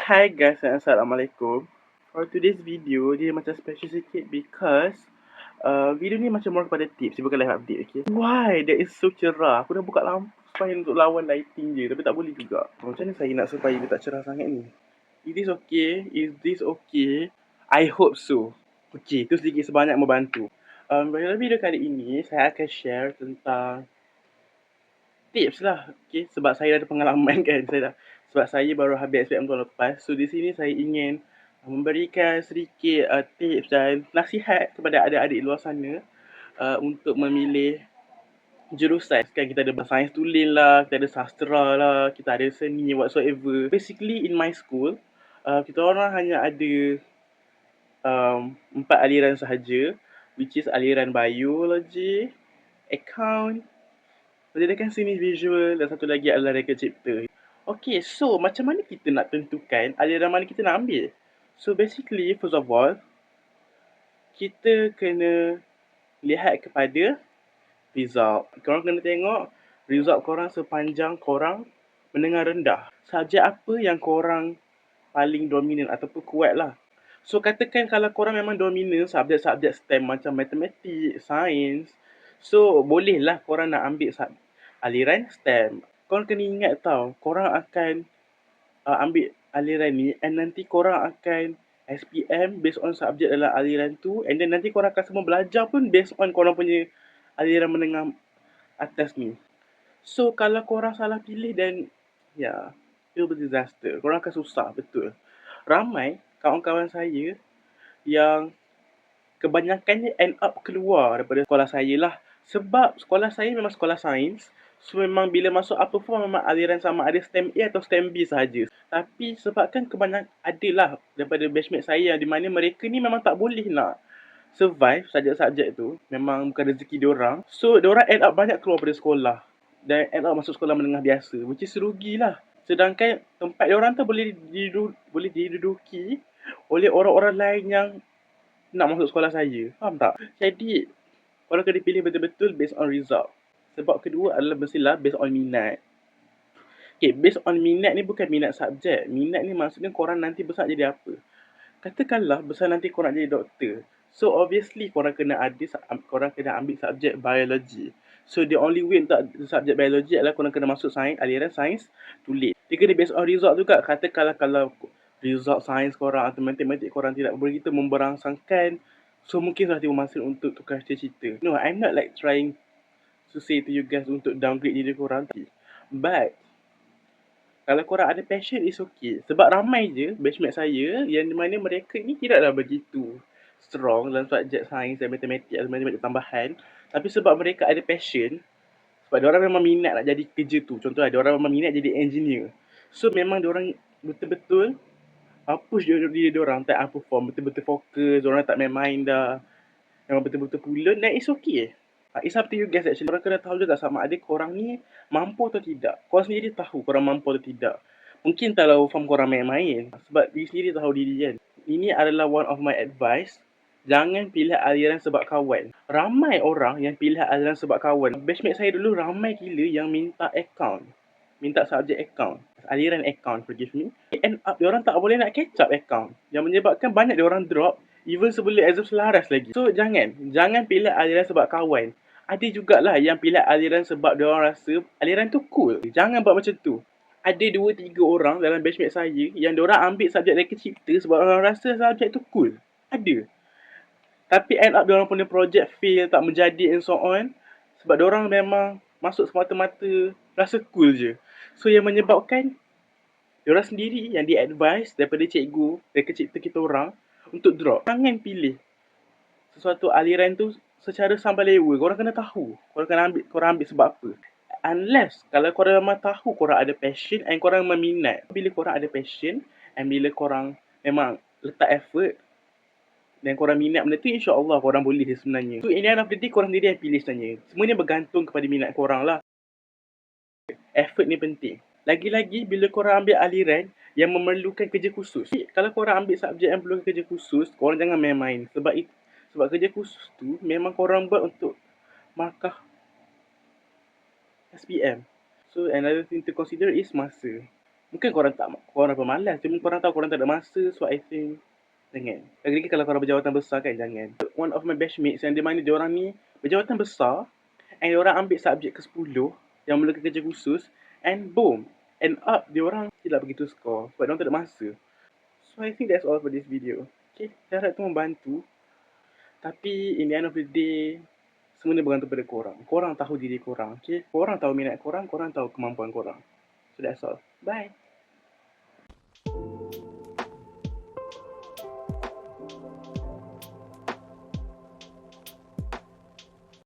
Hi guys and Assalamualaikum. For today's video, dia macam special sikit because video ni macam more kepada tips, dia bukan live update, okay? Why? That is so cerah. Aku dah buka lampu supaya untuk lawan lighting je, tapi tak boleh juga. Macam mana saya nak supaya dia tak cerah sangat ni? Is this okay? Is this okay? I hope so. Okay, tu sedikit sebanyak membantu. Dalam video kali ini, saya akan share tentang tips lah, okay? Sebab saya ada pengalaman kan, sebab saya baru habis SPM tahun lepas. So di sini saya ingin memberikan sedikit tips dan nasihat kepada adik-adik luar sana untuk memilih jurusan. Kan kita ada sains tulen lah, kita ada sastra lah, kita ada seni whatsoever. Basically in my school, kita orang hanya ada 4 aliran sahaja, which is aliran biologi, account, pendidikan seni visual dan satu lagi adalah reka cipta. Okay, so macam mana kita nak tentukan aliran mana kita nak ambil? So basically, first of all, kita kena lihat kepada result. Korang kena tengok result korang sepanjang korang menengah rendah. Subjek apa yang korang paling dominan ataupun kuat lah. So katakan kalau korang memang dominan subjek-subjek STEM macam matematik, sains, so bolehlah korang nak ambil aliran STEM. Korang kena ingat tau, korang akan ambil aliran ni and nanti korang akan SPM based on subjek dalam aliran tu, and then nanti korang akan semua belajar pun based on korang punya aliran menengah atas ni. So kalau korang salah pilih then it will be disaster. Korang akan susah, betul. Ramai kawan-kawan saya yang kebanyakannya end up keluar daripada sekolah saya lah. Sebab sekolah saya memang sekolah sains. So memang bila masuk upper form memang aliran sama ada STEM A atau STEM B sahaja. Tapi sebabkan kebanyakan adalah daripada batchmate saya di mana mereka ni memang tak boleh nak survive subjek-subjek tu. Memang bukan rezeki diorang. So diorang end up banyak keluar daripada sekolah. Dan end up masuk sekolah menengah biasa. Which is rugilah. Sedangkan tempat diorang tu boleh diduduki oleh orang-orang lain yang nak masuk sekolah saya. Faham tak? Jadi, korang kena pilih betul-betul based on result. Sebab kedua adalah mestilah based on minat. Okay, based on minat ni bukan minat subjek. Minat ni maksudnya korang nanti besar jadi apa. Katakanlah besar nanti korang jadi doktor. So obviously korang kena ambil subjek biologi. So the only way untuk subjek biologi adalah korang kena masuk sains, aliran sains tulis. Dia kena based on result juga. Katakanlah kalau result sains korang atau matematik korang tidak begitu memberangsangkan, so mungkin sudah tiba masa untuk tukar cita-cita. No, I'm not like trying to say to you guys untuk downgrade diri korang. But kalau korang ada passion, is okay. Sebab ramai je batchmate saya yang di mana mereka ni tidaklah begitu strong dalam subjek sains dan matematik atau matematik tambahan. Tapi sebab mereka ada passion, sebab diorang memang minat nak jadi kerja tu. Contohnya, diorang memang minat jadi engineer. So memang diorang betul-betul push diri diorang tak perform, betul-betul fokus, diorang tak main-main dah. Memang betul-betul pulun, then it's okay. It's up to you guys actually. Korang kena tahu juga sama ada korang ni mampu atau tidak. Korang sendiri tahu korang mampu atau tidak. Mungkin kalau form korang main-main. Sebab diri sendiri tahu diri kan. Ini adalah one of my advice. Jangan pilih aliran sebab kawan. Ramai orang yang pilih aliran sebab kawan. Batchmate saya dulu ramai gila yang minta account. Minta subjek account. Aliran account, forgive me. End up, diorang tak boleh nak catch up account. Yang menyebabkan banyak diorang drop. Even sebelum exam selaras lagi. So jangan pilih aliran sebab kawan. Ada jugalah yang pilih aliran sebab diorang rasa aliran tu cool. Jangan buat macam tu. Ada 2-3 orang dalam batchmate saya yang diorang ambil subjek reka cipta sebab diorang rasa subjek tu cool. Ada. Tapi end up diorang punya project fail, tak menjadi and so on. Sebab diorang memang masuk semata-mata rasa cool je. So yang menyebabkan diorang sendiri yang di-advise daripada cikgu reka cipta kita orang untuk drop. Jangan pilih sesuatu aliran tu secara sampai lewa. Korang kena tahu. Korang ambil sebab apa. Unless kalau korang memang tahu korang ada passion and korang meminat. Bila korang ada passion and bila korang memang letak effort dan korang minat benda tu, insya-Allah korang boleh sebenarnya. So in the end of the day, korang sendiri yang pilih sebenarnya. Semua ni bergantung kepada minat korang lah. Effort ni penting. Lagi-lagi bila korang ambil aliran yang memerlukan kerja khusus. Kalau korang ambil subjek yang perlukan kerja khusus, korang jangan main-main. Sebab kerja khusus tu memang korang buat untuk markah SPM. So another thing to consider is masa. Mungkin korang pemalas, cuma korang tahu korang tak ada masa, so I think jangan. Lagi-lagi kalau korang berjawatan besar kan, jangan. One of my batchmates yang di mana diorang ni berjawatan besar and diorang ambil subjek ke-10 yang mula kerja khusus and boom, end up diorang tidak begitu skor sebab diorang tak ada masa. So I think that's all for this video. Okay, saya harap tu membantu. Tapi in the end of the day, semua ni bergantung pada korang. Korang tahu diri korang, okay? Korang tahu minat korang, korang tahu kemampuan korang. So that's all. Bye.